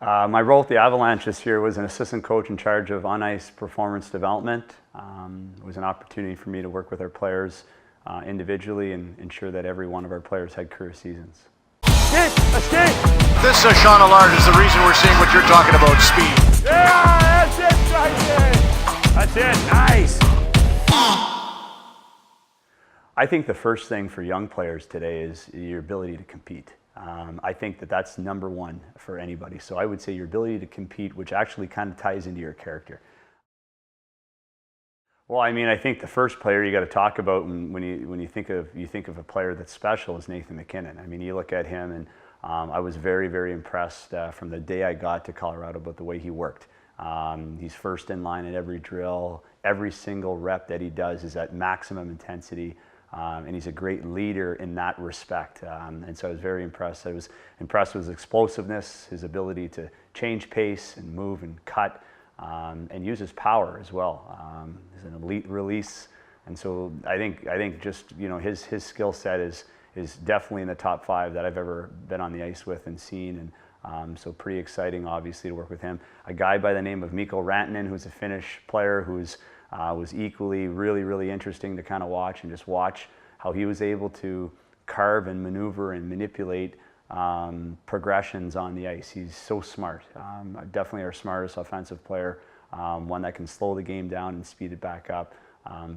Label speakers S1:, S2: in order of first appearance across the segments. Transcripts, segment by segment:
S1: My role at the Avalanche this year was an assistant coach in charge of on-ice performance development. It was an opportunity for me to work with our players individually and ensure that every one of our players had career seasons.
S2: Escape! This Shawn is the reason we're seeing what you're talking about, speed.
S3: Yeah, that's it right there. That's it, nice.
S1: I think the first thing for young players today is your ability to compete. I think that that's number one for anybody. So I would say your ability to compete, which actually kind of ties into your character. Well, I mean, I think the first player you got to talk about when you think of a player that's special is Nathan MacKinnon. I mean, you look at him, and I was very, very impressed from the day I got to Colorado about the way he worked. He's first in line at every drill. Every single rep that he does is at maximum intensity. And he's a great leader in that respect. And so I was very impressed. I was impressed with his explosiveness, his ability to change pace and move and cut, and use his power as well. He's an elite release. And so I think just, you know, his skill set is definitely in the top 5 that I've ever been on the ice with and seen. And so pretty exciting, obviously, to work with him. A guy by the name of Mikko Rantanen, who's a Finnish player who's was equally really interesting to kind of watch, and just watch how he was able to carve and maneuver and manipulate progressions on the ice. He's so smart. Definitely our smartest offensive player, one that can slow the game down and speed it back up,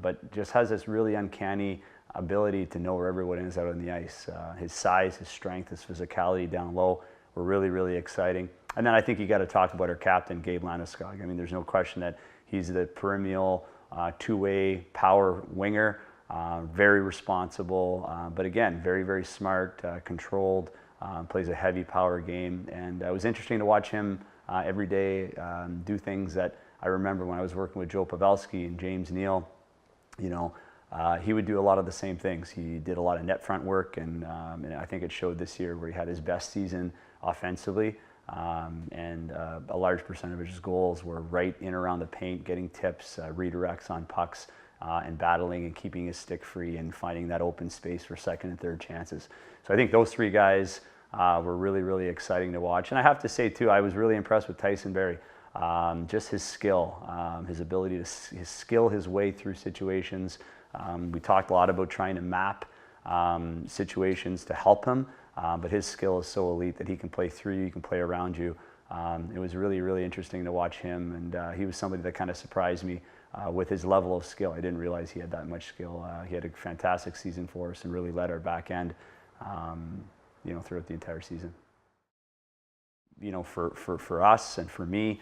S1: but just has this really uncanny ability to know where everyone is out on the ice. His size, his strength, his physicality down low were really exciting. And then I think you got to talk about our captain, Gabe Landeskog. I mean, there's no question that he's the perennial two-way power winger, very responsible, but again, very smart, controlled, plays a heavy power game. And it was interesting to watch him every day do things that I remember when I was working with Joe Pavelski and James Neal. You know, he would do a lot of the same things. He did a lot of net front work, and I think it showed this year where he had his best season offensively. And a large percentage of his goals were right in around the paint, getting tips, redirects on pucks, and battling and keeping his stick free and finding that open space for second and third chances. So I think those 3 guys were really exciting to watch. And I have to say too, I was really impressed with Tyson Barrie. Just his skill, his ability to skill his way through situations. We talked a lot about trying to map situations to help him. But his skill is so elite that he can play through you, he can play around you. It was really interesting to watch him, and he was somebody that kind of surprised me with his level of skill. I didn't realize he had that much skill. He had a fantastic season for us and really led our back end, you know, throughout the entire season. You know, for us and for me,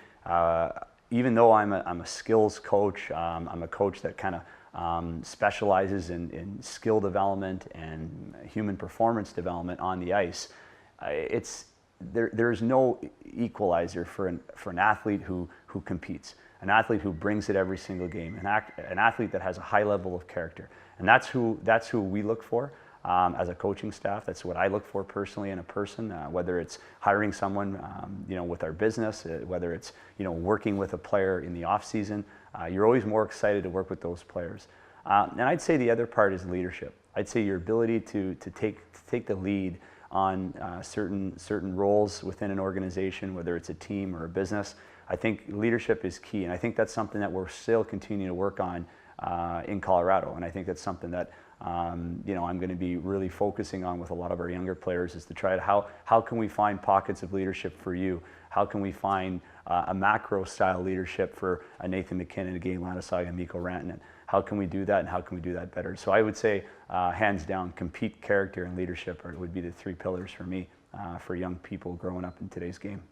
S1: even though I'm a skills coach, I'm a coach that kind of specializes in skill development and human performance development on the ice. There's no equalizer for an athlete who competes, an athlete who brings it every single game, an athlete that has a high level of character, and that's who we look for. As a coaching staff, that's what I look for personally in a person, whether it's hiring someone, you know, with our business, whether it's, you know, working with a player in the off season. You're always more excited to work with those players. And I'd say the other part is leadership. I'd say your ability to take the lead on certain roles within an organization, whether it's a team or a business. I think leadership is key, and I think that's something that we're still continuing to work on in Colorado. And I think that's something that you know, I'm going to be really focusing on with a lot of our younger players, is to try to how can we find pockets of leadership for you? How can we find a macro style leadership for a Nathan MacKinnon, a Gabe Landeskog, and Mikko Rantanen? How can we do that, and how can we do that better? So I would say, hands down, compete, character, and leadership would be the 3 pillars for me for young people growing up in today's game.